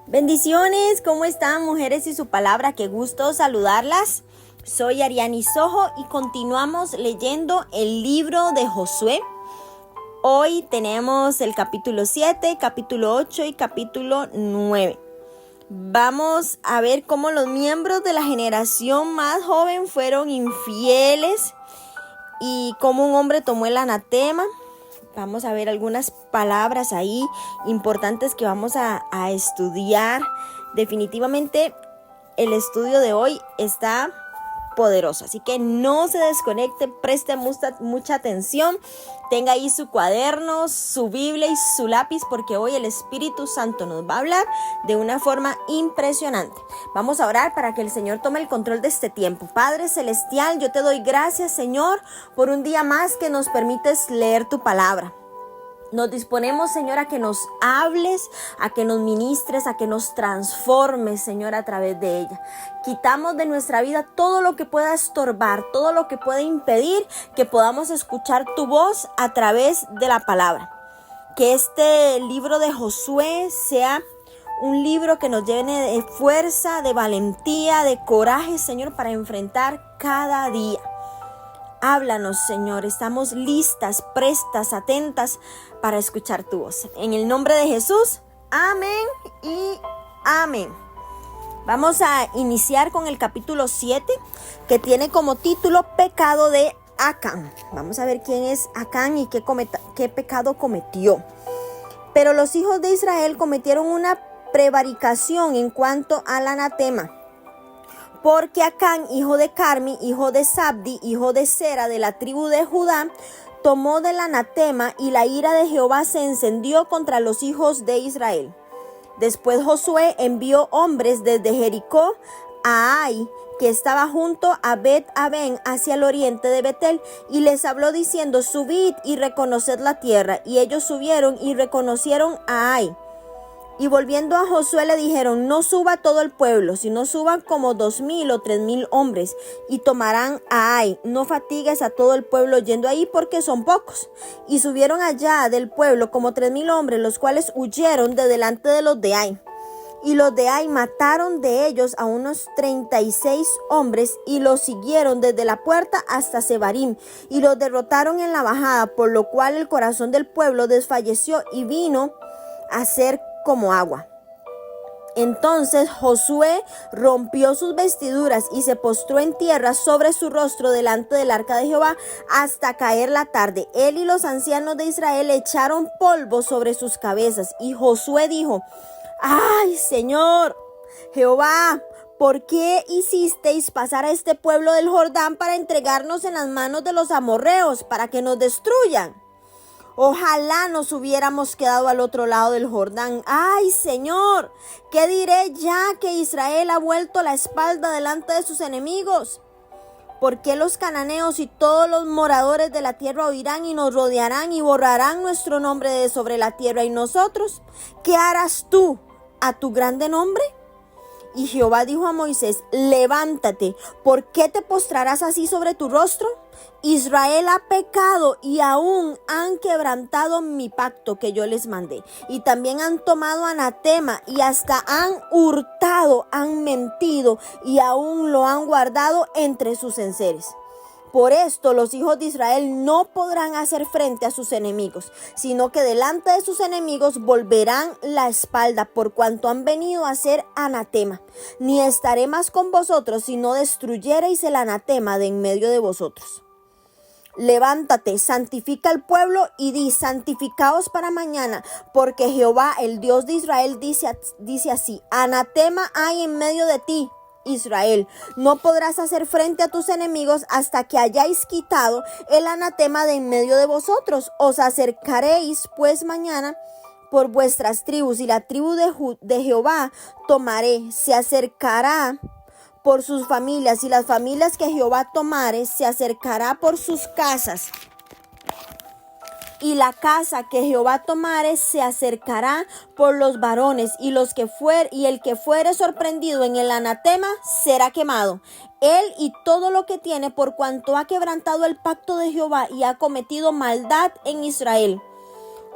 Bendiciones, ¿cómo están mujeres y su palabra? Qué gusto saludarlas. Soy Ariani Sojo y continuamos leyendo el libro de Josué. Hoy tenemos el capítulo 7, capítulo 8 y capítulo 9. Vamos a ver cómo los miembros de la generación más joven fueron infieles y cómo un hombre tomó el anatema. Vamos a ver algunas palabras ahí importantes que vamos a estudiar. Definitivamente el estudio de hoy está poderoso, así que no se desconecte, preste mucha atención, tenga ahí su cuaderno, su Biblia y su lápiz, porque hoy el Espíritu Santo nos va a hablar de una forma impresionante. Vamos a orar para que el Señor tome el control de este tiempo. Padre Celestial, yo te doy gracias, Señor, por un día más que nos permites leer tu palabra. Nos disponemos, Señor, a que nos hables, a que nos ministres, a que nos transformes, Señor, a través de ella. Quitamos de nuestra vida todo lo que pueda estorbar, todo lo que pueda impedir que podamos escuchar tu voz a través de la palabra. Que este libro de Josué sea un libro que nos llene de fuerza, de valentía, de coraje, Señor, para enfrentar cada día. Háblanos, Señor, estamos listas, prestas, atentas para escuchar tu voz. En el nombre de Jesús, amén y amén. Vamos a iniciar con el capítulo 7, que tiene como título Pecado de Acán. Vamos a ver quién es Acán y qué pecado cometió. Pero los hijos de Israel cometieron una prevaricación en cuanto al anatema. Porque Acán, hijo de Carmi, hijo de Sabdi, hijo de Sera, de la tribu de Judá, tomó del anatema y la ira de Jehová se encendió contra los hijos de Israel. Después Josué envió hombres desde Jericó a Ai, que estaba junto a Bet-Aben, hacia el oriente de Betel, y les habló diciendo: subid y reconoced la tierra. Y ellos subieron y reconocieron a Ai. Y volviendo a Josué le dijeron: no suba todo el pueblo, sino suban como 2,000 o 3,000 hombres, y tomarán a Ai. No fatigues a todo el pueblo yendo ahí, porque son pocos. Y subieron allá del pueblo como 3,000 hombres, los cuales huyeron de delante de los de Ai. Y los de Ai mataron de ellos a unos 36 hombres, y los siguieron desde la puerta hasta Sebarim, y los derrotaron en la bajada, por lo cual el corazón del pueblo desfalleció y vino a ser como agua. Entonces Josué rompió sus vestiduras y se postró en tierra sobre su rostro delante del arca de Jehová hasta caer la tarde. Él y los ancianos de Israel echaron polvo sobre sus cabezas. Y Josué dijo: ¡ay, Señor Jehová! ¿Por qué hicisteis pasar a este pueblo del Jordán para entregarnos en las manos de los amorreos, para que nos destruyan? Ojalá nos hubiéramos quedado al otro lado del Jordán. ¡Ay, Señor! ¿Qué diré ya que Israel ha vuelto la espalda delante de sus enemigos? ¿Por qué los cananeos y todos los moradores de la tierra oirán y nos rodearán y borrarán nuestro nombre de sobre la tierra? ¿Y nosotros? ¿Qué harás tú a tu grande nombre? Y Jehová dijo a Moisés: levántate, ¿por qué te postrarás así sobre tu rostro? Israel ha pecado y aún han quebrantado mi pacto que yo les mandé. Y también han tomado anatema y hasta han hurtado, han mentido y aún lo han guardado entre sus enseres. Por esto los hijos de Israel no podrán hacer frente a sus enemigos, sino que delante de sus enemigos volverán la espalda, por cuanto han venido a ser anatema. Ni estaré más con vosotros, si no destruyereis el anatema de en medio de vosotros. Levántate, santifica al pueblo y di: santificaos para mañana, porque Jehová, el Dios de Israel, dice así: anatema hay en medio de ti, Israel. No podrás hacer frente a tus enemigos hasta que hayáis quitado el anatema de en medio de vosotros. Os acercaréis pues mañana por vuestras tribus, y la tribu de Jehová tomaré, se acercará por sus familias, y las familias que Jehová tomare se acercará por sus casas. Y la casa que Jehová tomare se acercará por los varones, y el que fuere sorprendido en el anatema será quemado, él y todo lo que tiene, por cuanto ha quebrantado el pacto de Jehová y ha cometido maldad en Israel.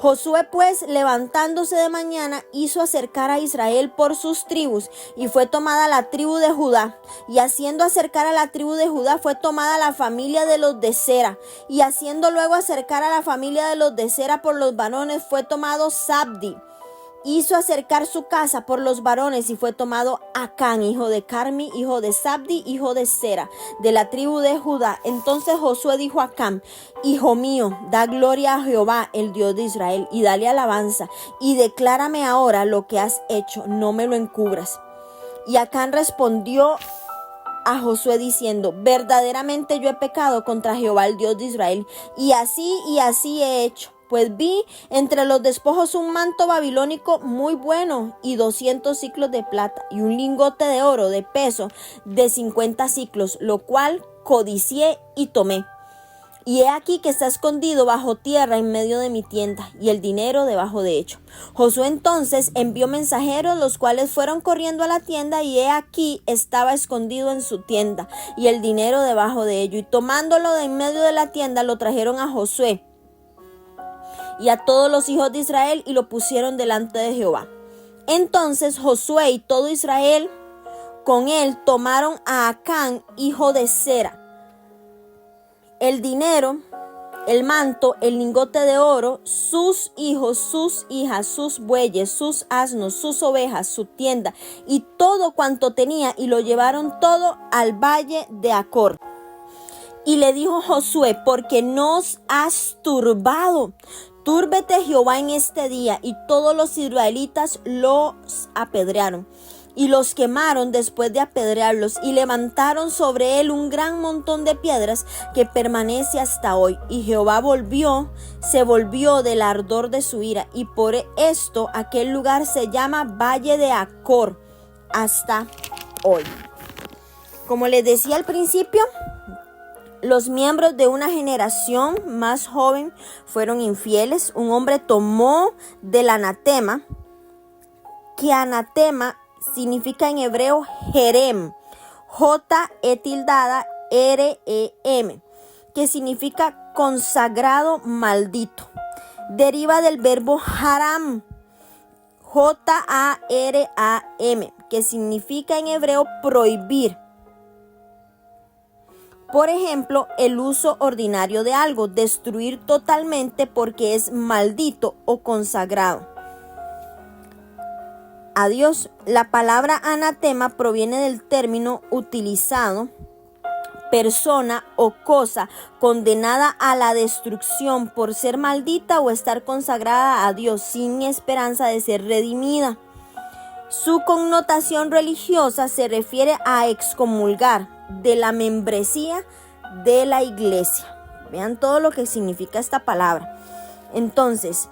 Josué pues, levantándose de mañana, hizo acercar a Israel por sus tribus, y fue tomada la tribu de Judá. Y haciendo acercar a la tribu de Judá, fue tomada la familia de los de Sera. Y haciendo luego acercar a la familia de los de Sera por los varones, fue tomado Zabdi. Hizo acercar su casa por los varones, y fue tomado Acán, hijo de Carmi, hijo de Zabdi, hijo de Sera, de la tribu de Judá. Entonces Josué dijo a Acán: Hijo mío, da gloria a Jehová, el Dios de Israel, y dale alabanza, y declárame ahora lo que has hecho, no me lo encubras. Y Acán respondió a Josué diciendo: Verdaderamente yo he pecado contra Jehová, el Dios de Israel, y así he hecho. Pues vi entre los despojos un manto babilónico muy bueno, y 200 siclos de plata, y un lingote de oro de peso de 50 siclos, lo cual codicié y tomé. Y he aquí que está escondido bajo tierra en medio de mi tienda, y el dinero debajo de ello. Josué entonces envió mensajeros, los cuales fueron corriendo a la tienda, y he aquí estaba escondido en su tienda, y el dinero debajo de ello. Y tomándolo de en medio de la tienda, lo trajeron a Josué y a todos los hijos de Israel, y lo pusieron delante de Jehová. Entonces Josué y todo Israel con él tomaron a Acán, hijo de Sera, el dinero, el manto, el lingote de oro, sus hijos, sus hijas, sus bueyes, sus asnos, sus ovejas, su tienda y todo cuanto tenía, y lo llevaron todo al valle de Acor. Y le dijo Josué: porque nos has turbado. Túrbete Jehová en este día. Y todos los israelitas los apedrearon y los quemaron después de apedrearlos, y levantaron sobre él un gran montón de piedras que permanece hasta hoy. Y Jehová se volvió del ardor de su ira, y por esto aquel lugar se llama Valle de Acor hasta hoy. Como les decía al principio, los miembros de una generación más joven fueron infieles. Un hombre tomó del anatema, que anatema significa en hebreo Jerem, J-E-R-E-M, que significa consagrado maldito. Deriva del verbo haram, J-A-R-A-M, que significa en hebreo prohibir. Por ejemplo, el uso ordinario de algo, destruir totalmente porque es maldito o consagrado a Dios. La palabra anatema proviene del término utilizado, persona o cosa condenada a la destrucción por ser maldita o estar consagrada a Dios sin esperanza de ser redimida. Su connotación religiosa se refiere a excomulgar de la membresía de la iglesia. Vean todo lo que significa esta palabra. Entonces,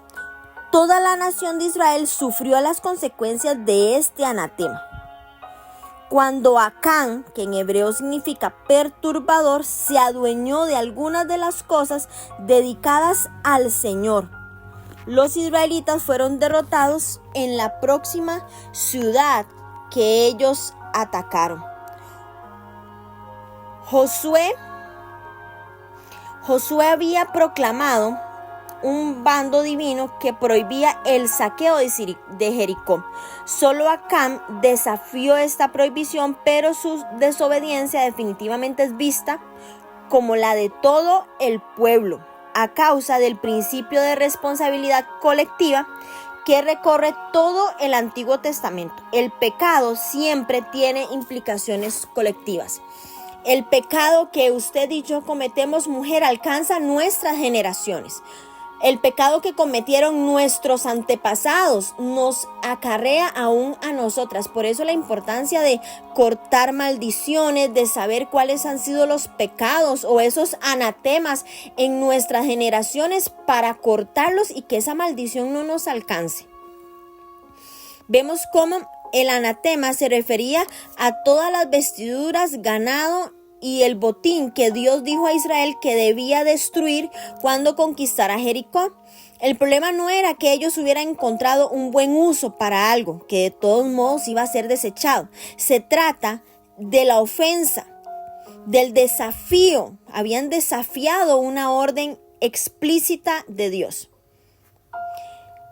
toda la nación de Israel sufrió las consecuencias de este anatema. Cuando Acán, que en hebreo significa perturbador, se adueñó de algunas de las cosas dedicadas al Señor, los israelitas fueron derrotados en la próxima ciudad que ellos atacaron. Josué había proclamado un bando divino que prohibía el saqueo de Jericó. Solo Acán desafió esta prohibición, pero su desobediencia definitivamente es vista como la de todo el pueblo, a causa del principio de responsabilidad colectiva que recorre todo el Antiguo Testamento. El pecado siempre tiene implicaciones colectivas. El pecado que usted y yo cometemos, mujer, alcanza nuestras generaciones. El pecado que cometieron nuestros antepasados nos acarrea aún a nosotras. Por eso la importancia de cortar maldiciones, de saber cuáles han sido los pecados o esos anatemas en nuestras generaciones para cortarlos y que esa maldición no nos alcance. Vemos cómo el anatema se refería a todas las vestiduras, ganado y el botín que Dios dijo a Israel que debía destruir cuando conquistara Jericó. El problema no era que ellos hubieran encontrado un buen uso para algo que de todos modos iba a ser desechado. Se trata de la ofensa, del desafío. Habían desafiado una orden explícita de Dios.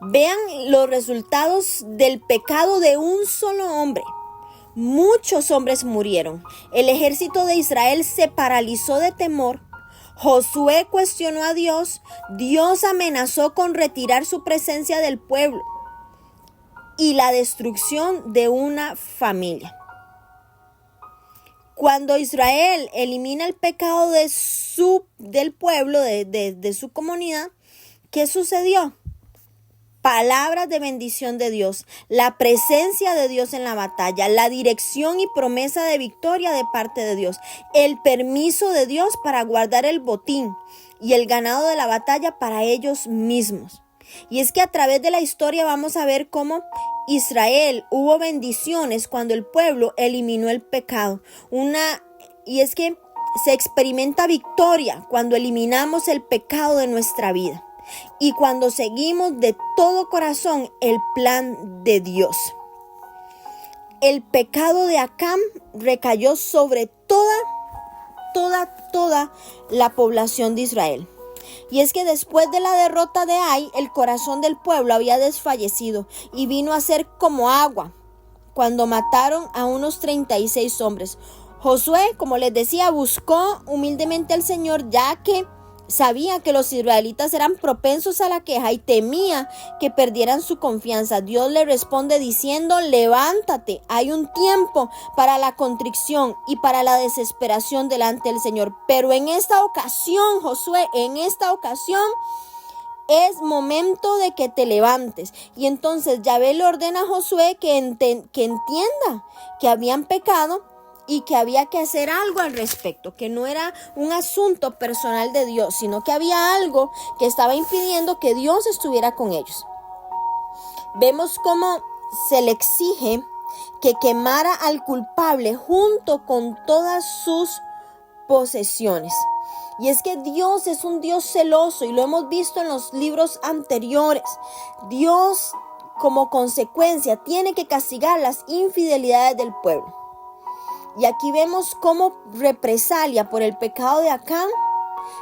Vean los resultados del pecado de un solo hombre. Muchos hombres murieron. El ejército de Israel se paralizó de temor. Josué cuestionó a Dios. Dios amenazó con retirar su presencia del pueblo y la destrucción de una familia. Cuando Israel elimina el pecado del pueblo, de su comunidad, ¿qué sucedió? Palabras de bendición de Dios, la presencia de Dios en la batalla, la dirección y promesa de victoria de parte de Dios, el permiso de Dios para guardar el botín y el ganado de la batalla para ellos mismos. Y es que a través de la historia vamos a ver cómo Israel hubo bendiciones cuando el pueblo eliminó el pecado. Y es que se experimenta victoria cuando eliminamos el pecado de nuestra vida y cuando seguimos de todo corazón el plan de Dios. El pecado de Acán recayó sobre toda la población de Israel. Y es que después de la derrota de Ai, el corazón del pueblo había desfallecido y vino a ser como agua cuando mataron a unos 36 hombres. Josué, como les decía, buscó humildemente al Señor, ya que sabía que los israelitas eran propensos a la queja y temía que perdieran su confianza. Dios le responde diciendo: levántate, hay un tiempo para la contrición y para la desesperación delante del Señor. Pero en esta ocasión, Josué, es momento de que te levantes. Y entonces Yahvé le ordena a Josué que entienda que habían pecado y que había que hacer algo al respecto, que no era un asunto personal de Dios, sino que había algo que estaba impidiendo que Dios estuviera con ellos. Vemos cómo se le exige que quemara al culpable junto con todas sus posesiones. Y es que Dios es un Dios celoso y lo hemos visto en los libros anteriores. Dios, como consecuencia, tiene que castigar las infidelidades del pueblo. Y aquí vemos cómo represalia por el pecado de Acán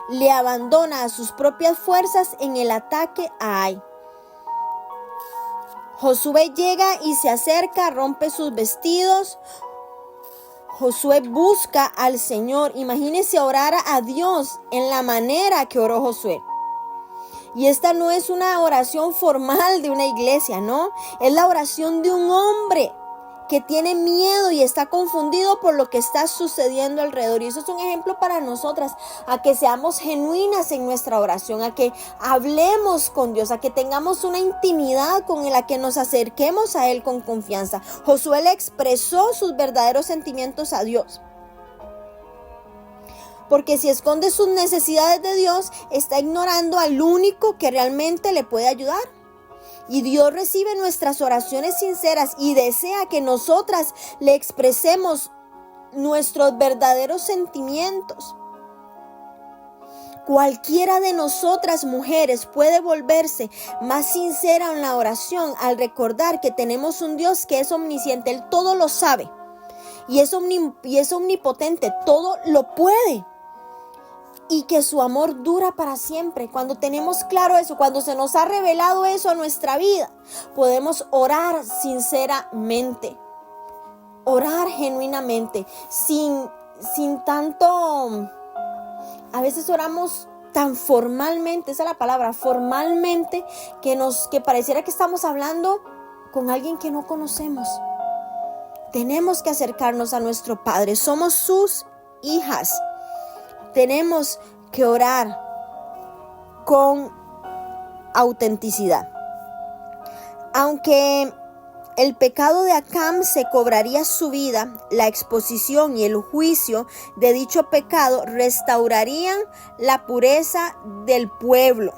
le abandona a sus propias fuerzas en el ataque a Ai. Josué llega y se acerca, rompe sus vestidos. Josué busca al Señor. Imagínense orar a Dios en la manera que oró Josué. Y esta no es una oración formal de una iglesia, no. Es la oración de un hombre que tiene miedo y está confundido por lo que está sucediendo alrededor. Y eso es un ejemplo para nosotras, a que seamos genuinas en nuestra oración, a que hablemos con Dios, a que tengamos una intimidad con Él, a que nos acerquemos a Él con confianza. Josué le expresó sus verdaderos sentimientos a Dios. Porque si esconde sus necesidades de Dios, está ignorando al único que realmente le puede ayudar. Y Dios recibe nuestras oraciones sinceras y desea que nosotras le expresemos nuestros verdaderos sentimientos. Cualquiera de nosotras mujeres puede volverse más sincera en la oración al recordar que tenemos un Dios que es omnisciente. Él todo lo sabe y es omnipotente, todo lo puede. Y que su amor dura para siempre. Cuando tenemos claro eso, cuando se nos ha revelado eso a nuestra vida, podemos orar sinceramente, orar genuinamente, sin tanto. A veces oramos tan formalmente, esa es la palabra, formalmente, que pareciera que estamos hablando con alguien que no conocemos. Tenemos que acercarnos a nuestro Padre, somos sus hijas. Tenemos que orar con autenticidad. Aunque el pecado de Acán se cobraría su vida, la exposición y el juicio de dicho pecado restaurarían la pureza del pueblo.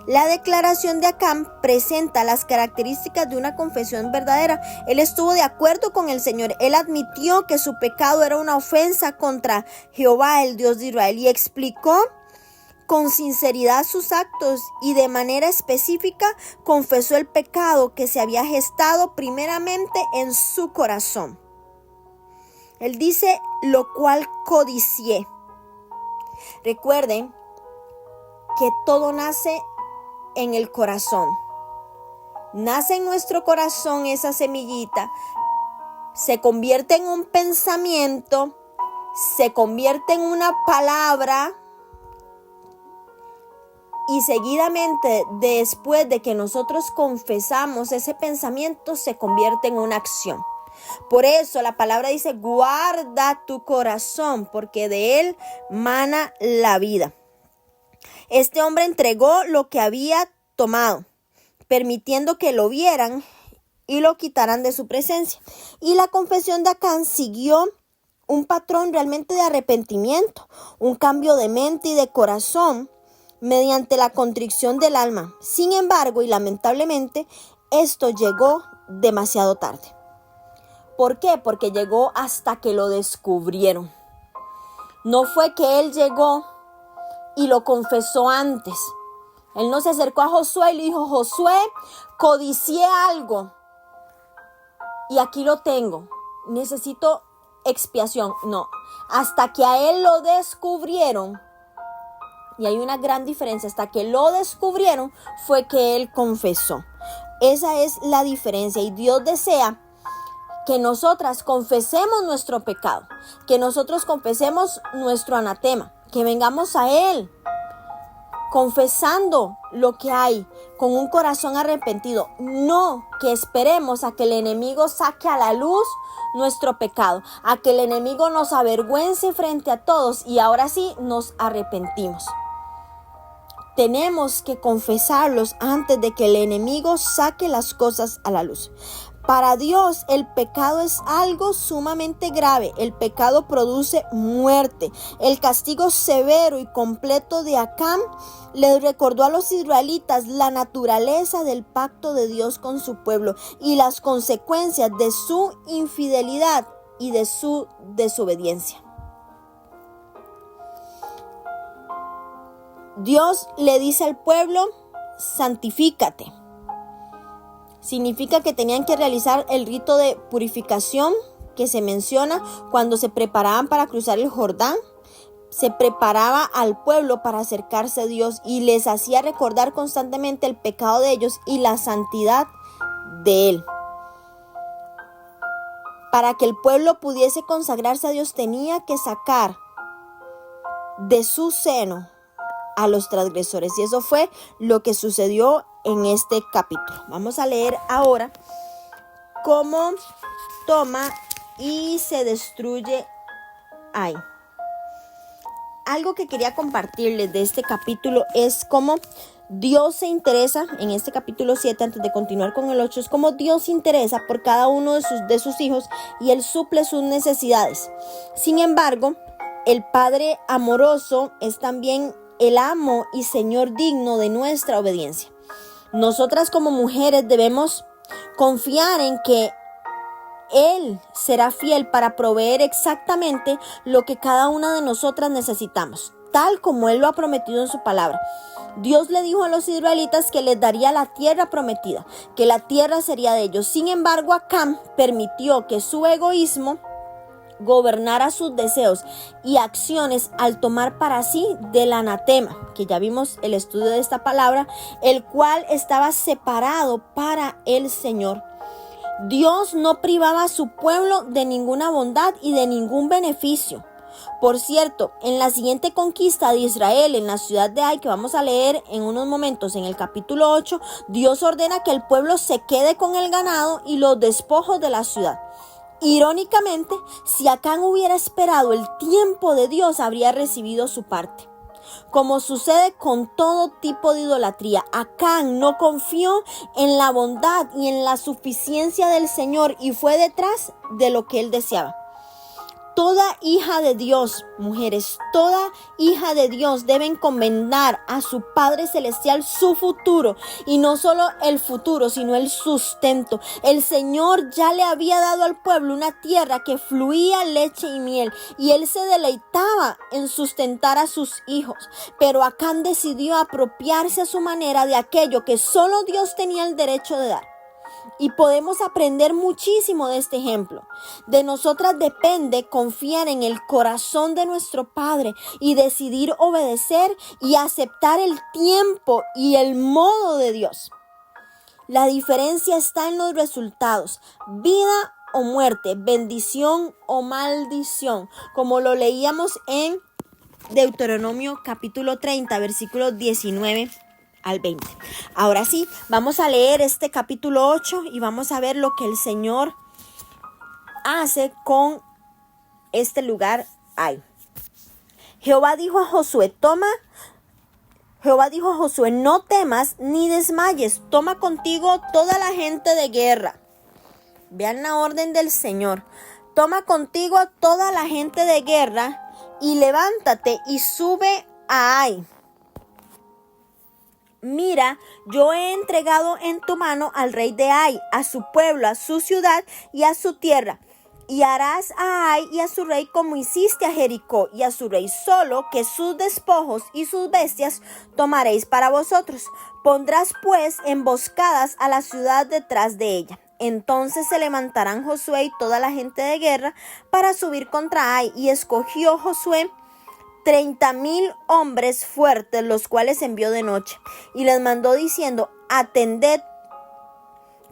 La declaración de Acán presenta las características de una confesión verdadera. Él estuvo de acuerdo con el Señor. Él admitió que su pecado era una ofensa contra Jehová, el Dios de Israel, y explicó con sinceridad sus actos y de manera específica confesó el pecado que se había gestado primeramente en su corazón. Él dice, lo cual codicié. Recuerden que todo nace en el corazón. Nace en nuestro corazón esa semillita, se convierte en un pensamiento, se convierte en una palabra y seguidamente después de que nosotros confesamos ese pensamiento se convierte en una acción. Por eso la palabra dice, guarda tu corazón, porque de él mana la vida. Este hombre entregó lo que había tomado, permitiendo que lo vieran y lo quitaran de su presencia. Y la confesión de Acán siguió un patrón realmente de arrepentimiento, un cambio de mente y de corazón mediante la contrición del alma. Sin embargo, y lamentablemente, esto llegó demasiado tarde. ¿Por qué? Porque llegó hasta que lo descubrieron. No fue que él llegó y lo confesó antes. Él no se acercó a Josué y le dijo, Josué, codicié algo y aquí lo tengo. Necesito expiación. No, hasta que a él lo descubrieron, y hay una gran diferencia, hasta que lo descubrieron fue que él confesó. Esa es la diferencia y Dios desea que nosotras confesemos nuestro pecado, que nosotros confesemos nuestro anatema, que vengamos a Él confesando lo que hay con un corazón arrepentido, no que esperemos a que el enemigo saque a la luz nuestro pecado, a que el enemigo nos avergüence frente a todos y ahora sí nos arrepentimos. Tenemos que confesarlos antes de que el enemigo saque las cosas a la luz. Para Dios el pecado es algo sumamente grave. El pecado produce muerte. El castigo severo y completo de Acán les recordó a los israelitas la naturaleza del pacto de Dios con su pueblo y las consecuencias de su infidelidad y de su desobediencia. Dios le dice al pueblo, santifícate. Significa que tenían que realizar el rito de purificación que se menciona cuando se preparaban para cruzar el Jordán. Se preparaba al pueblo para acercarse a Dios y les hacía recordar constantemente el pecado de ellos y la santidad de Él. Para que el pueblo pudiese consagrarse a Dios tenía que sacar de su seno a los transgresores. Y eso fue lo que sucedió en este capítulo. Vamos a leer ahora cómo toma y se destruye Ai. Algo que quería compartirles de este capítulo es cómo Dios se interesa, en este capítulo 7, antes de continuar con el 8, es cómo Dios se interesa por cada uno de sus hijos y Él suple sus necesidades. Sin embargo, el Padre amoroso es también el amo y Señor digno de nuestra obediencia. Nosotras como mujeres debemos confiar en que Él será fiel para proveer exactamente lo que cada una de nosotras necesitamos, tal como Él lo ha prometido en su palabra. Dios le dijo a los israelitas que les daría la tierra prometida, que la tierra sería de ellos. Sin embargo, Acán permitió que su egoísmo gobernara sus deseos y acciones al tomar para sí del anatema, que ya vimos el estudio de esta palabra, el cual estaba separado para el Señor. Dios no privaba a su pueblo de ninguna bondad y de ningún beneficio. Por cierto, en la siguiente conquista de Israel en la ciudad de Ai, que vamos a leer en unos momentos en el capítulo 8, Dios ordena que el pueblo se quede con el ganado y los despojos de la ciudad. Irónicamente, si Acán hubiera esperado el tiempo de Dios, habría recibido su parte. Como sucede con todo tipo de idolatría, Acán no confió en la bondad y en la suficiencia del Señor y fue detrás de lo que él deseaba. Toda hija de Dios, mujeres, toda hija de Dios debe encomendar a su Padre Celestial su futuro. Y no solo el futuro, sino el sustento. El Señor ya le había dado al pueblo una tierra que fluía leche y miel. Y Él se deleitaba en sustentar a sus hijos. Pero Acán decidió apropiarse a su manera de aquello que solo Dios tenía el derecho de dar. Y podemos aprender muchísimo de este ejemplo. De nosotras depende confiar en el corazón de nuestro Padre y decidir obedecer y aceptar el tiempo y el modo de Dios. La diferencia está en los resultados, vida o muerte, bendición o maldición, como lo leíamos en Deuteronomio capítulo 30, versículos 19 al 20. Ahora sí, vamos a leer este capítulo 8 y vamos a ver lo que el Señor hace con este lugar Ai. Jehová dijo a Josué, no temas ni desmayes, toma contigo toda la gente de guerra. Vean la orden del Señor. Toma contigo toda la gente de guerra y levántate y sube a Ai. Mira, yo he entregado en tu mano al rey de Ai, a su pueblo, a su ciudad y a su tierra. Y harás a Ai y a su rey como hiciste a Jericó y a su rey, solo que sus despojos y sus bestias tomaréis para vosotros. Pondrás pues emboscadas a la ciudad detrás de ella. Entonces se levantarán Josué y toda la gente de guerra para subir contra Ai, y escogió Josué 30,000 hombres fuertes, los cuales envió de noche, y les mandó diciendo, atended,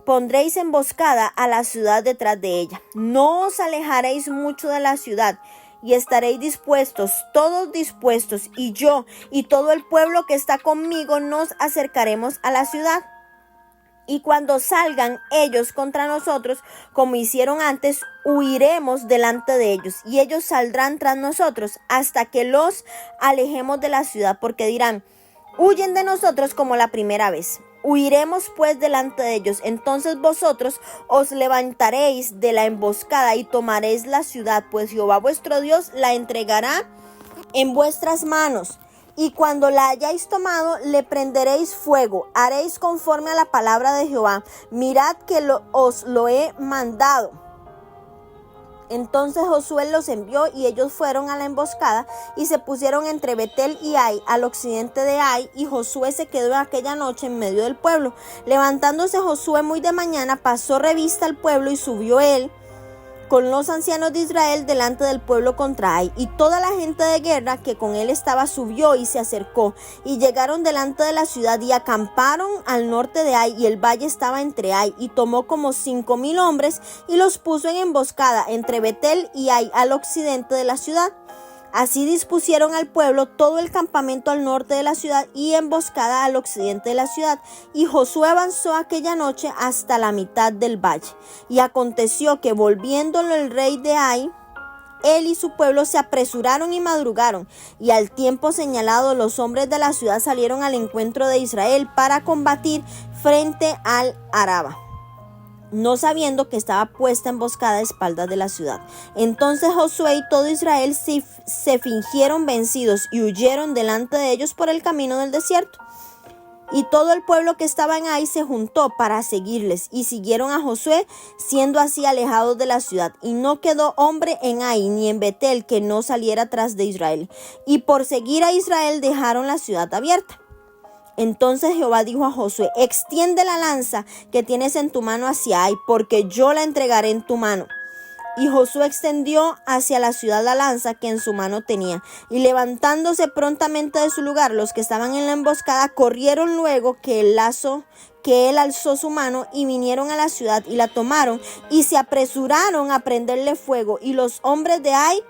pondréis emboscada a la ciudad detrás de ella. No os alejaréis mucho de la ciudad, y estaréis dispuestos, todos dispuestos, y yo y todo el pueblo que está conmigo nos acercaremos a la ciudad. Y cuando salgan ellos contra nosotros, como hicieron antes, huiremos delante de ellos, y ellos saldrán tras nosotros hasta que los alejemos de la ciudad, porque dirán, huyen de nosotros como la primera vez. Huiremos pues delante de ellos. Entonces vosotros os levantaréis de la emboscada y tomaréis la ciudad, pues Jehová vuestro Dios la entregará en vuestras manos. Y cuando la hayáis tomado, le prenderéis fuego. Haréis conforme a la palabra de Jehová. Mirad que os lo he mandado. Entonces Josué los envió, y ellos fueron a la emboscada y se pusieron entre Betel y Ai, al occidente de Ai, y Josué se quedó aquella noche en medio del pueblo. Levantándose Josué muy de mañana, pasó revista al pueblo, y subió él con los ancianos de Israel delante del pueblo contra Ai, y toda la gente de guerra que con él estaba subió y se acercó, y llegaron delante de la ciudad y acamparon al norte de Ai, y el valle estaba entre Ai, y tomó como 5,000 hombres y los puso en emboscada entre Betel y Ai, al occidente de la ciudad. Así dispusieron al pueblo todo el campamento al norte de la ciudad y emboscada al occidente de la ciudad. Y Josué avanzó aquella noche hasta la mitad del valle. Y aconteció que volviéndolo el rey de Ai, él y su pueblo se apresuraron y madrugaron. Y al tiempo señalado los hombres de la ciudad salieron al encuentro de Israel para combatir frente al Araba, no sabiendo que estaba puesta emboscada a espaldas de la ciudad. Entonces Josué y todo Israel se fingieron vencidos y huyeron delante de ellos por el camino del desierto. Y todo el pueblo que estaba en Ai se juntó para seguirles, y siguieron a Josué, siendo así alejados de la ciudad. Y no quedó hombre en Ai ni en Betel que no saliera tras de Israel. Y por seguir a Israel dejaron la ciudad abierta. Entonces Jehová dijo a Josué, extiende la lanza que tienes en tu mano hacia Ai, porque yo la entregaré en tu mano. Y Josué extendió hacia la ciudad la lanza que en su mano tenía, y levantándose prontamente de su lugar, los que estaban en la emboscada corrieron luego que él alzó su mano, y vinieron a la ciudad y la tomaron, y se apresuraron a prenderle fuego. Y los hombres de Ai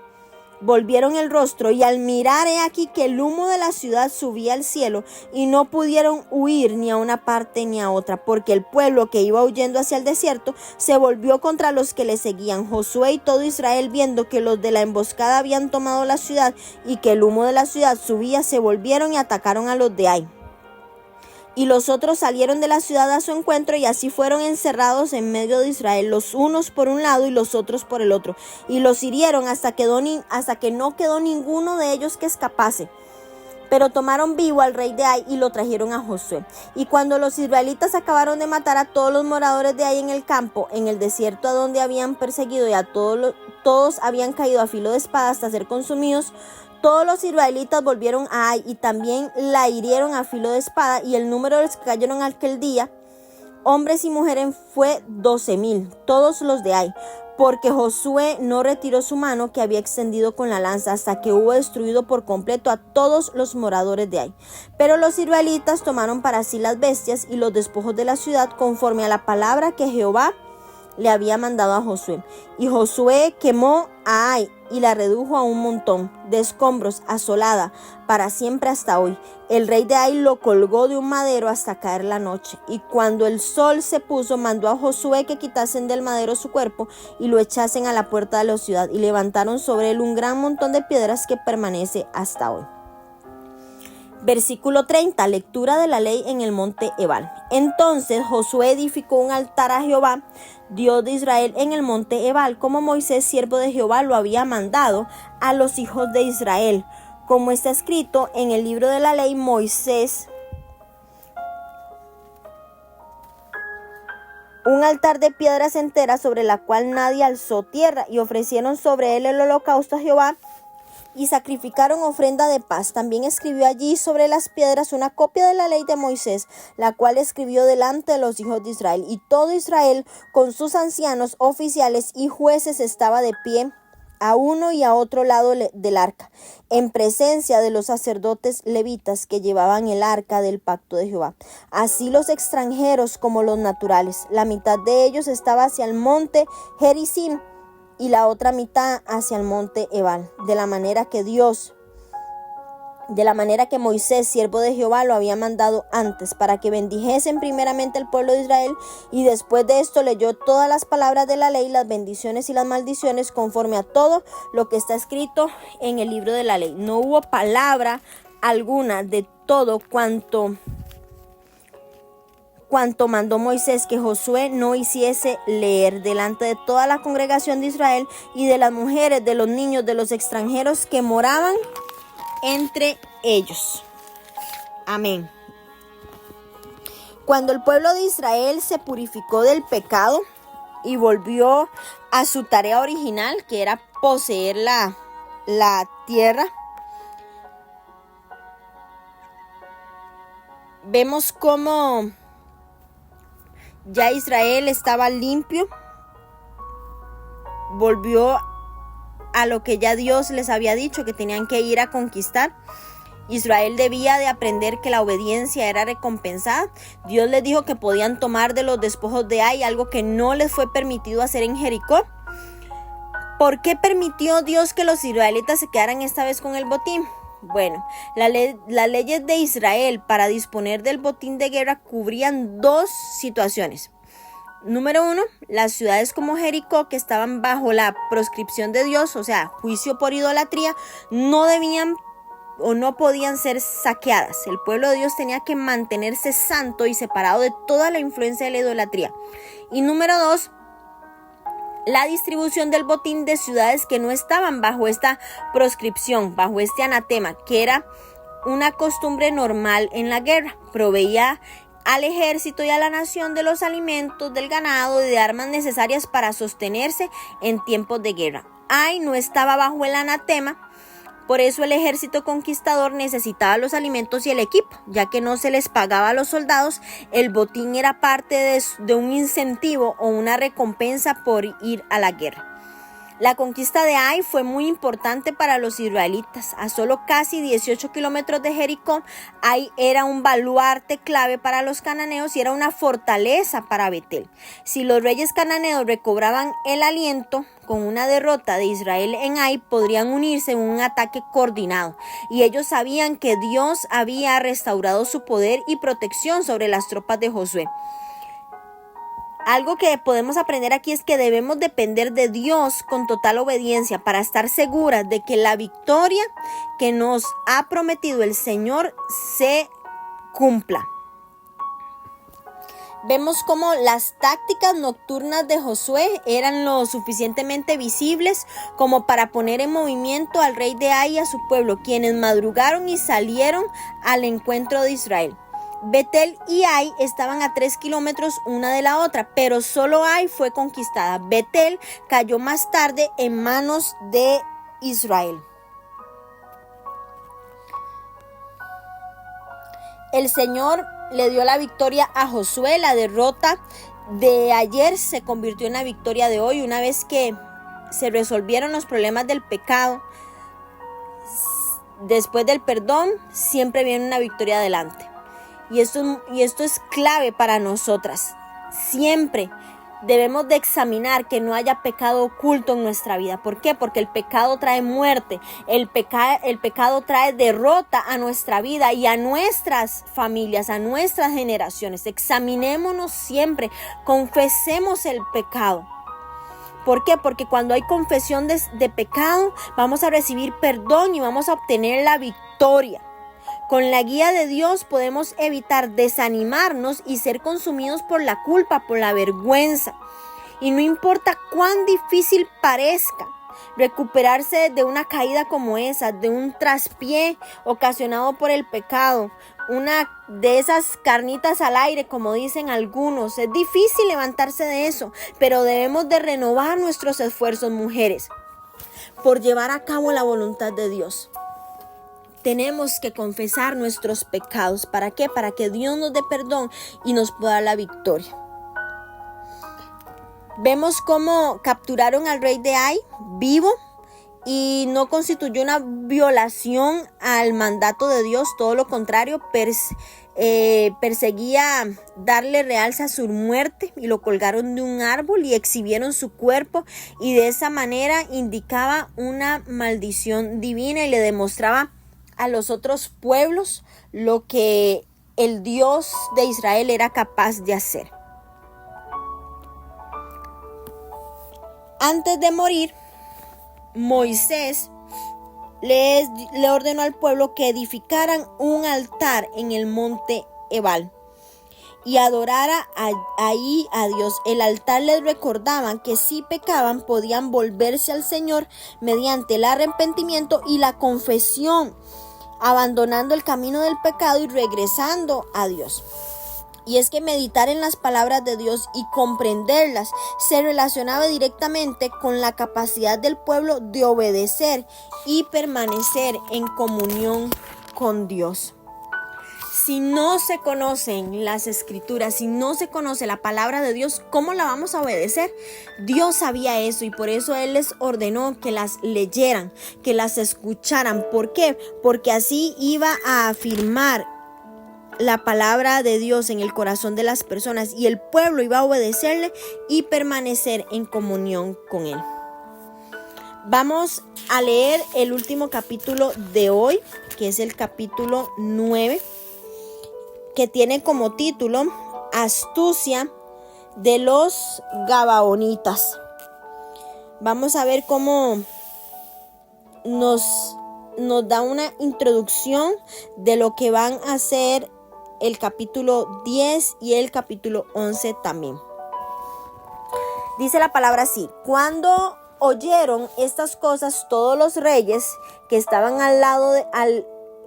volvieron el rostro, y al mirar he aquí que el humo de la ciudad subía al cielo, y no pudieron huir ni a una parte ni a otra, porque el pueblo que iba huyendo hacia el desierto se volvió contra los que le seguían. Josué y todo Israel, viendo que los de la emboscada habían tomado la ciudad y que el humo de la ciudad subía, se volvieron y atacaron a los de Ai. Y los otros salieron de la ciudad a su encuentro, y así fueron encerrados en medio de Israel, los unos por un lado y los otros por el otro. Y los hirieron hasta que no quedó ninguno de ellos que escapase. Pero tomaron vivo al rey de Ai y lo trajeron a Josué. Y cuando los israelitas acabaron de matar a todos los moradores de Ai en el campo, en el desierto a donde habían perseguido, y a todos habían caído a filo de espada hasta ser consumidos, todos los israelitas volvieron a Ai y también la hirieron a filo de espada, y el número de los que cayeron aquel día hombres y mujeres fue 12,000, todos los de Ai, porque Josué no retiró su mano que había extendido con la lanza hasta que hubo destruido por completo a todos los moradores de Ai. Pero los israelitas tomaron para sí las bestias y los despojos de la ciudad conforme a la palabra que Jehová le había mandado a Josué. Y Josué quemó a Ai y la redujo a un montón de escombros, asolada para siempre hasta hoy. El rey de Ai lo colgó de un madero hasta caer la noche. Y cuando el sol se puso, mandó a Josué que quitasen del madero su cuerpo y lo echasen a la puerta de la ciudad. Y levantaron sobre él un gran montón de piedras que permanece hasta hoy. Versículo 30, lectura de la ley en el monte Ebal. Entonces Josué edificó un altar a Jehová, Dios de Israel, en el monte Ebal, como Moisés, siervo de Jehová, lo había mandado a los hijos de Israel. Como está escrito en el libro de la ley, Moisés, un altar de piedras enteras sobre la cual nadie alzó tierra, y ofrecieron sobre él el holocausto a Jehová, y sacrificaron ofrenda de paz. También escribió allí sobre las piedras una copia de la ley de Moisés, la cual escribió delante de los hijos de Israel. Y todo Israel, con sus ancianos, oficiales y jueces, estaba de pie a uno y a otro lado del arca, en presencia de los sacerdotes levitas que llevaban el arca del pacto de Jehová. Así los extranjeros como los naturales. La mitad de ellos estaba hacia el monte Gerizim, y la otra mitad hacia el monte Ebal, de la manera que Moisés, siervo de Jehová, lo había mandado antes, para que bendijesen primeramente el pueblo de Israel, y después de esto leyó todas las palabras de la ley, las bendiciones y las maldiciones, conforme a todo lo que está escrito en el libro de la ley. No hubo palabra alguna de todo cuanto mandó Moisés que Josué no hiciese leer delante de toda la congregación de Israel y de las mujeres, de los niños, de los extranjeros que moraban entre ellos. Amén. Cuando el pueblo de Israel se purificó del pecado y volvió a su tarea original, que era poseer la tierra, vemos cómo ya Israel estaba limpio, volvió a lo que ya Dios les había dicho, que tenían que ir a conquistar. Israel debía de aprender que la obediencia era recompensada. Dios les dijo que podían tomar de los despojos de Ai, algo que no les fue permitido hacer en Jericó. ¿Por qué permitió Dios que los israelitas se quedaran esta vez con el botín? Bueno, las leyes de Israel para disponer del botín de guerra cubrían dos situaciones. Número 1, las ciudades como Jericó, que estaban bajo la proscripción de Dios, o sea, juicio por idolatría, no debían o no podían ser saqueadas. El pueblo de Dios tenía que mantenerse santo y separado de toda la influencia de la idolatría. Y número 2, la distribución del botín de ciudades que no estaban bajo esta proscripción, bajo este anatema, que era una costumbre normal en la guerra. Proveía al ejército y a la nación de los alimentos, del ganado y de armas necesarias para sostenerse en tiempos de guerra. Ai no estaba bajo el anatema. Por eso el ejército conquistador necesitaba los alimentos y el equipo, ya que no se les pagaba a los soldados. El botín era parte de un incentivo o una recompensa por ir a la guerra. La conquista de Ai fue muy importante para los israelitas. A solo casi 18 kilómetros de Jericó, Ai era un baluarte clave para los cananeos y era una fortaleza para Betel. Si los reyes cananeos recobraban el aliento con una derrota de Israel en Ai, podrían unirse en un ataque coordinado. Y ellos sabían que Dios había restaurado su poder y protección sobre las tropas de Josué. Algo que podemos aprender aquí es que debemos depender de Dios con total obediencia para estar seguras de que la victoria que nos ha prometido el Señor se cumpla. Vemos cómo las tácticas nocturnas de Josué eran lo suficientemente visibles como para poner en movimiento al rey de Ai y a su pueblo, quienes madrugaron y salieron al encuentro de Israel. Betel y Ai estaban a 3 kilómetros una de la otra, pero solo Ai fue conquistada. Betel cayó más tarde en manos de Israel. El Señor le dio la victoria a Josué. La derrota de ayer se convirtió en la victoria de hoy. Una vez que se resolvieron los problemas del pecado, después del perdón, siempre viene una victoria adelante. Y esto es clave para nosotras. Siempre debemos de examinar que no haya pecado oculto en nuestra vida. ¿Por qué? Porque el pecado trae muerte. El pecado trae derrota a nuestra vida y a nuestras familias, a nuestras generaciones. Examinémonos siempre. Confesemos el pecado. ¿Por qué? Porque cuando hay confesión de pecado, vamos a recibir perdón y vamos a obtener la victoria. Con la guía de Dios podemos evitar desanimarnos y ser consumidos por la culpa, por la vergüenza. Y no importa cuán difícil parezca recuperarse de una caída como esa, de un traspié ocasionado por el pecado, una de esas carnitas al aire, como dicen algunos. Es difícil levantarse de eso, pero debemos de renovar nuestros esfuerzos, mujeres, por llevar a cabo la voluntad de Dios. Tenemos que confesar nuestros pecados. ¿Para qué? Para que Dios nos dé perdón y nos pueda dar la victoria. Vemos cómo capturaron al rey de Ai vivo y no constituyó una violación al mandato de Dios. Todo lo contrario, perseguía darle realza a su muerte y lo colgaron de un árbol y exhibieron su cuerpo, y de esa manera indicaba una maldición divina y le demostraba a los otros pueblos lo que el Dios de Israel era capaz de hacer. Antes de morir, Moisés le ordenó al pueblo que edificaran un altar en el monte Ebal y adorara ahí a Dios. El altar les recordaba que si pecaban podían volverse al Señor mediante el arrepentimiento y la confesión, abandonando el camino del pecado y regresando a Dios. Y es que meditar en las palabras de Dios y comprenderlas se relacionaba directamente con la capacidad del pueblo de obedecer y permanecer en comunión con Dios. Si no se conocen las escrituras, si no se conoce la palabra de Dios, ¿cómo la vamos a obedecer? Dios sabía eso y por eso Él les ordenó que las leyeran, que las escucharan. ¿Por qué? Porque así iba a afirmar la palabra de Dios en el corazón de las personas y el pueblo iba a obedecerle y permanecer en comunión con Él. Vamos a leer el último capítulo de hoy, que es el capítulo 9, que tiene como título Astucia de los Gabaonitas. Vamos a ver cómo nos da una introducción de lo que van a ser el capítulo 10 y el capítulo 11 también. Dice la palabra así: cuando oyeron estas cosas todos los reyes que estaban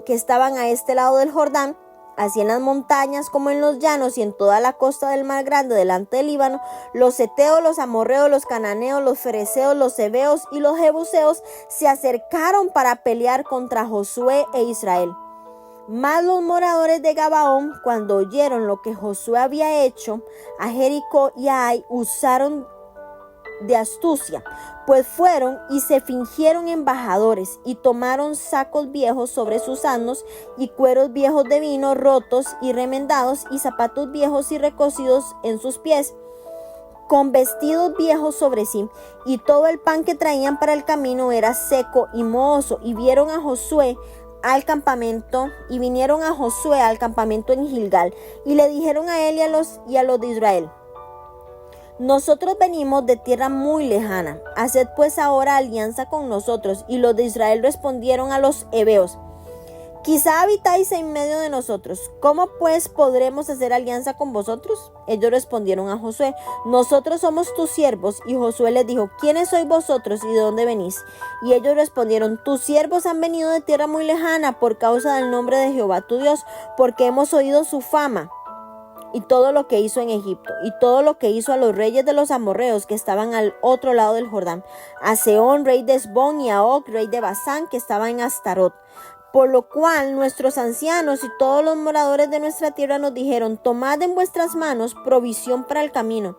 que estaban a este lado del Jordán, así en las montañas como en los llanos y en toda la costa del mar grande delante del Líbano, los heteos, los amorreos, los cananeos, los fereceos, los heveos y los jebuseos se acercaron para pelear contra Josué e Israel. Mas los moradores de Gabaón, cuando oyeron lo que Josué había hecho a Jericó y a Ai, usaron de astucia, pues fueron y se fingieron embajadores y tomaron sacos viejos sobre sus asnos y cueros viejos de vino rotos y remendados y zapatos viejos y recocidos en sus pies, con vestidos viejos sobre sí, y todo el pan que traían para el camino era seco y mohoso. Y vinieron a Josué al campamento en Gilgal, y le dijeron a él y a los de Israel: nosotros venimos de tierra muy lejana, haced pues ahora alianza con nosotros. Y los de Israel respondieron a los heveos: quizá habitáis en medio de nosotros, ¿cómo pues podremos hacer alianza con vosotros? Ellos respondieron a Josué: nosotros somos tus siervos. Y Josué les dijo: ¿quiénes sois vosotros y de dónde venís? Y ellos respondieron: tus siervos han venido de tierra muy lejana por causa del nombre de Jehová tu Dios, porque hemos oído su fama y todo lo que hizo en Egipto, y todo lo que hizo a los reyes de los amorreos que estaban al otro lado del Jordán, a Sehón, rey de Hesbón, y a Og, rey de Basán, que estaba en Astarot, Por lo cual nuestros ancianos y todos los moradores de nuestra tierra nos dijeron: tomad en vuestras manos provisión para el camino,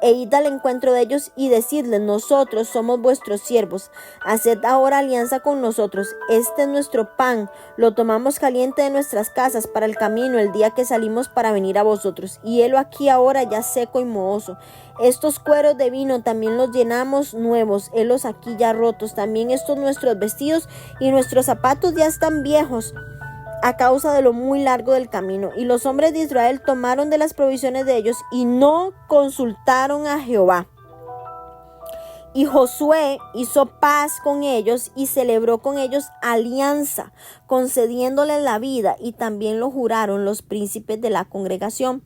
e id al encuentro de ellos y decidles: nosotros somos vuestros siervos, haced ahora alianza con nosotros. Este es nuestro pan, lo tomamos caliente de nuestras casas para el camino el día que salimos para venir a vosotros, y helo aquí ahora ya seco y mohoso. Estos cueros de vino también los llenamos nuevos, helos aquí ya rotos. También estos nuestros vestidos y nuestros zapatos ya están viejos a causa de lo muy largo del camino. Y los hombres de Israel tomaron de las provisiones de ellos y no consultaron a Jehová. Y Josué hizo paz con ellos y celebró con ellos alianza, concediéndoles la vida, y también lo juraron los príncipes de la congregación.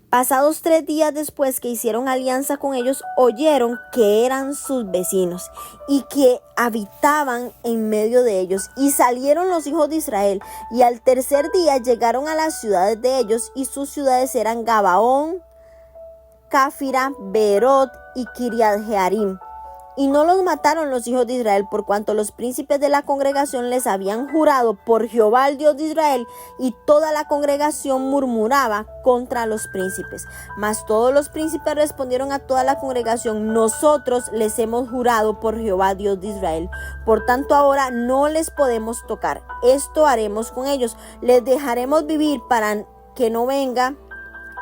Pasados 3 días después que hicieron alianza con ellos, oyeron que eran sus vecinos y que habitaban en medio de ellos. Y salieron los hijos de Israel, y al tercer día llegaron a las ciudades de ellos, y sus ciudades eran Gabaón, Cáfira, Beerot y Kiriat Jearim. Y no los mataron los hijos de Israel, por cuanto los príncipes de la congregación les habían jurado por Jehová, el Dios de Israel, y toda la congregación murmuraba contra los príncipes. Mas todos los príncipes respondieron a toda la congregación: nosotros les hemos jurado por Jehová, Dios de Israel. Por tanto, ahora no les podemos tocar. Esto haremos con ellos: les dejaremos vivir para que no venga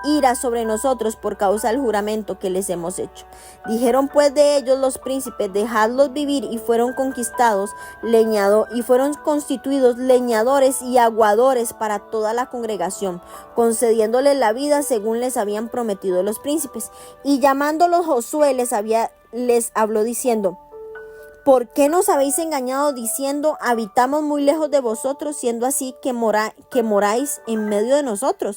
ira sobre nosotros por causa del juramento que les hemos hecho. Dijeron pues de ellos los príncipes: dejadlos vivir. Y fueron constituidos leñadores y aguadores para toda la congregación, concediéndoles la vida según les habían prometido los príncipes. Y llamándolos Josué les habló diciendo: ¿por qué nos habéis engañado diciendo: habitamos muy lejos de vosotros, siendo así que moráis en medio de nosotros?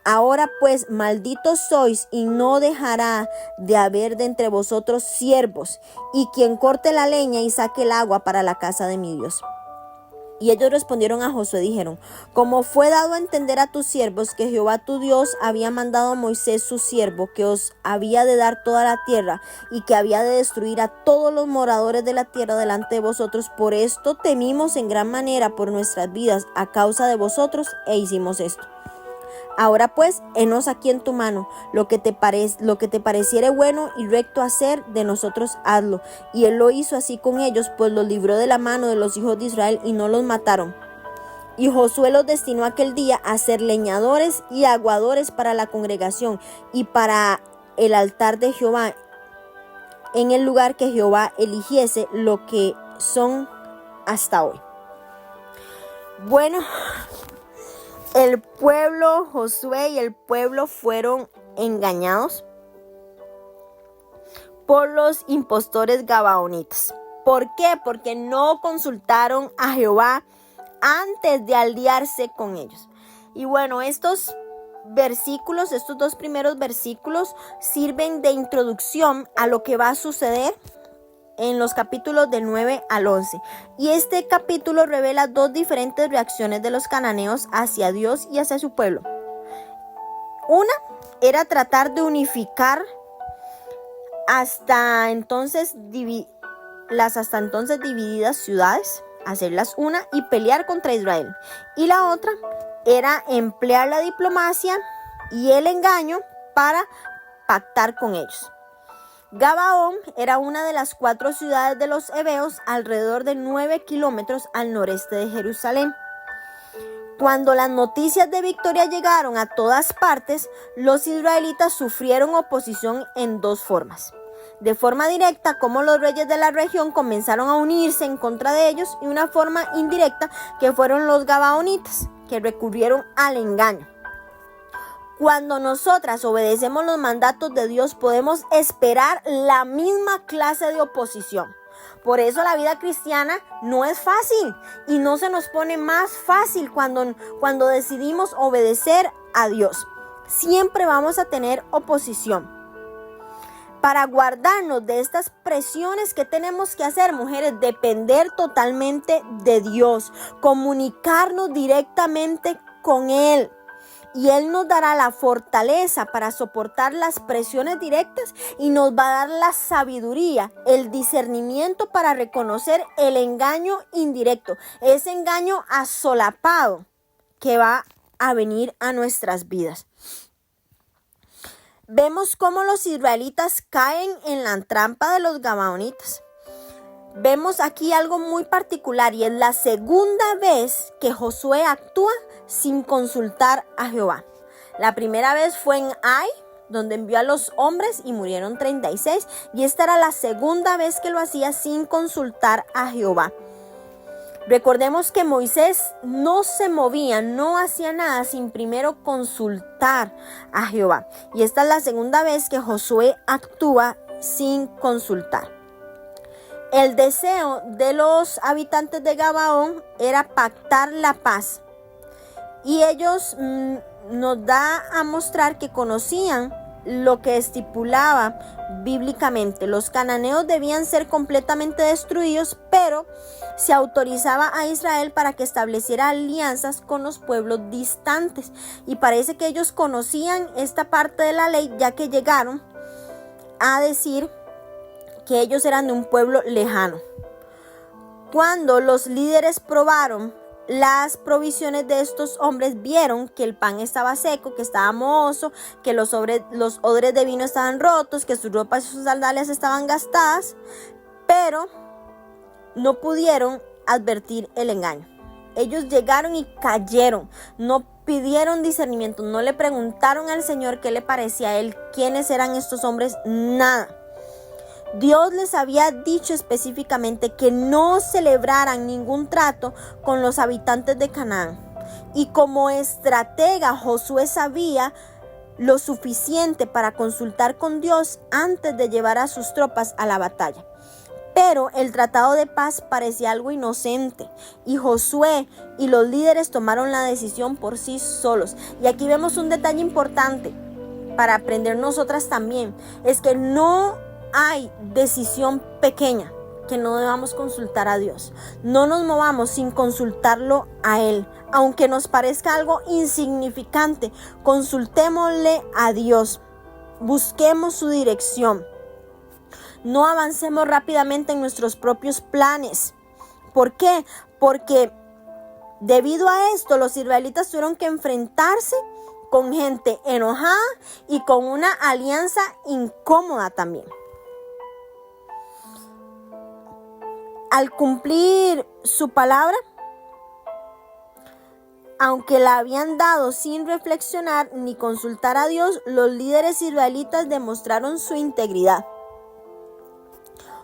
Ahora pues, malditos sois, y no dejará de haber de entre vosotros siervos, y quien corte la leña y saque el agua para la casa de mi Dios. Y ellos respondieron a Josué, dijeron: como fue dado a entender a tus siervos que Jehová tu Dios había mandado a Moisés su siervo, que os había de dar toda la tierra, y que había de destruir a todos los moradores de la tierra delante de vosotros, por esto temimos en gran manera por nuestras vidas a causa de vosotros, e hicimos esto. Ahora pues, henos aquí en tu mano, lo que te pareciere bueno y recto hacer, de nosotros hazlo. Y él lo hizo así con ellos, pues los libró de la mano de los hijos de Israel, y no los mataron. Y Josué los destinó aquel día a ser leñadores y aguadores para la congregación y para el altar de Jehová, en el lugar que Jehová eligiese, lo que son hasta hoy. Bueno, el pueblo, Josué y el pueblo fueron engañados por los impostores gabaonitas. ¿Por qué? Porque no consultaron a Jehová antes de aliarse con ellos. Y bueno, estos dos primeros versículos sirven de introducción a lo que va a suceder en los capítulos del 9 al 11. Y este capítulo revela 2 diferentes reacciones de los cananeos hacia Dios y hacia su pueblo. Una era tratar de unificar hasta entonces divididas ciudades, hacerlas una y pelear contra Israel. Y la otra era emplear la diplomacia y el engaño para pactar con ellos. Gabaón era una de las 4 ciudades de los heveos, alrededor de 9 kilómetros al noreste de Jerusalén. Cuando las noticias de victoria llegaron a todas partes, los israelitas sufrieron oposición en 2 formas. De forma directa, como los reyes de la región comenzaron a unirse en contra de ellos, y una forma indirecta, que fueron los gabaonitas, que recurrieron al engaño. Cuando nosotras obedecemos los mandatos de Dios, podemos esperar la misma clase de oposición. Por eso la vida cristiana no es fácil, y no se nos pone más fácil cuando decidimos obedecer a Dios. Siempre vamos a tener oposición. Para guardarnos de estas presiones, ¿qué tenemos que hacer, mujeres? Depender totalmente de Dios, comunicarnos directamente con Él Y Él nos dará la fortaleza para soportar las presiones directas y nos va a dar la sabiduría, el discernimiento para reconocer el engaño indirecto, ese engaño asolapado que va a venir a nuestras vidas. Vemos cómo los israelitas caen en la trampa de los gabaonitas. Vemos aquí algo muy particular y es la segunda vez que Josué actúa sin consultar a Jehová. La primera vez fue en Ai, donde envió a los hombres y murieron 36, y esta era la segunda vez que lo hacía sin consultar a Jehová. Recordemos que Moisés no se movía, no hacía nada sin primero consultar a Jehová. Y esta es la segunda vez que Josué actúa sin consultar. El deseo de los habitantes de Gabaón era pactar la paz. Y ellos nos da a mostrar que conocían lo que estipulaba bíblicamente. Los cananeos debían ser completamente destruidos, pero se autorizaba a Israel para que estableciera alianzas con los pueblos distantes. Y parece que ellos conocían esta parte de la ley, ya que llegaron a decir que ellos eran de un pueblo lejano. Cuando los líderes probaron las provisiones de estos hombres, vieron que el pan estaba seco, que estaba mohoso, que los odres de vino estaban rotos, que sus ropas y sus sandalias estaban gastadas, pero no pudieron advertir el engaño. Ellos llegaron y cayeron, no pidieron discernimiento, no le preguntaron al Señor qué le parecía a Él, quiénes eran estos hombres, nada. Dios les había dicho específicamente que no celebraran ningún trato con los habitantes de Canaán. Y como estratega, Josué sabía lo suficiente para consultar con Dios antes de llevar a sus tropas a la batalla. Pero el tratado de paz parecía algo inocente y Josué y los líderes tomaron la decisión por sí solos. Y aquí vemos un detalle importante para aprender nosotras también, es que no hay decisión pequeña que no debamos consultar a Dios. No nos movamos sin consultarlo a Él. Aunque nos parezca algo insignificante, consultémosle a Dios. Busquemos su dirección. No avancemos rápidamente en nuestros propios planes. ¿Por qué? Porque debido a esto, los israelitas tuvieron que enfrentarse con gente enojada y con una alianza incómoda también. Al cumplir su palabra, aunque la habían dado sin reflexionar ni consultar a Dios, los líderes israelitas demostraron su integridad.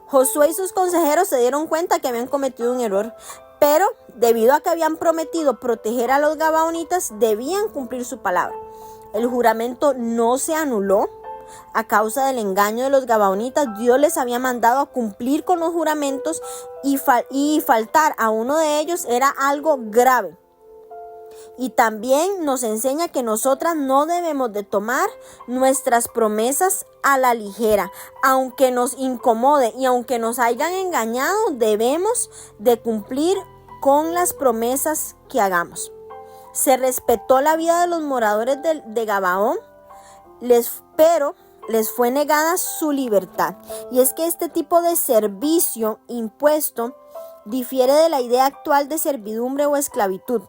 Josué y sus consejeros se dieron cuenta que habían cometido un error, pero debido a que habían prometido proteger a los gabaonitas, debían cumplir su palabra. El juramento no se anuló. A causa del engaño de los gabaonitas, Dios les había mandado a cumplir con los juramentos y faltar a uno de ellos era algo grave. Y también nos enseña que nosotras no debemos de tomar nuestras promesas a la ligera. Aunque nos incomode y aunque nos hayan engañado, debemos de cumplir con las promesas que hagamos. Se respetó la vida de los moradores de Gabaón, pero les fue negada su libertad. Y es que este tipo de servicio impuesto difiere de la idea actual de servidumbre o esclavitud.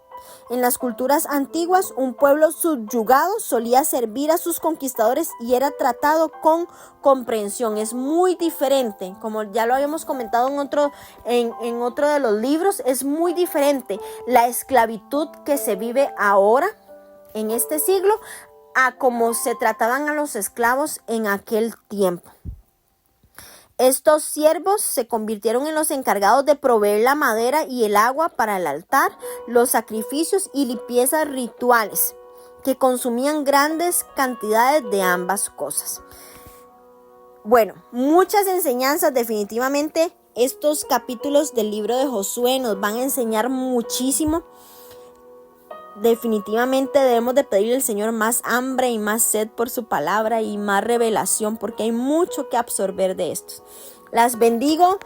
En las culturas antiguas, un pueblo subyugado solía servir a sus conquistadores y era tratado con comprensión. Es muy diferente, como ya lo habíamos comentado en otro de los libros, es muy diferente la esclavitud que se vive ahora, en este siglo, a cómo se trataban a los esclavos en aquel tiempo. Estos siervos se convirtieron en los encargados de proveer la madera y el agua para el altar, los sacrificios y limpiezas rituales, que consumían grandes cantidades de ambas cosas. Bueno, muchas enseñanzas. Definitivamente estos capítulos del libro de Josué nos van a enseñar muchísimo. Definitivamente debemos de pedirle al Señor más hambre y más sed por su palabra y más revelación, porque hay mucho que absorber de estos. Las bendigo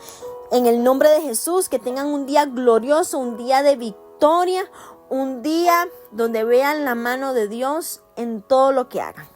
en el nombre de Jesús, que tengan un día glorioso, un día de victoria, un día donde vean la mano de Dios en todo lo que hagan.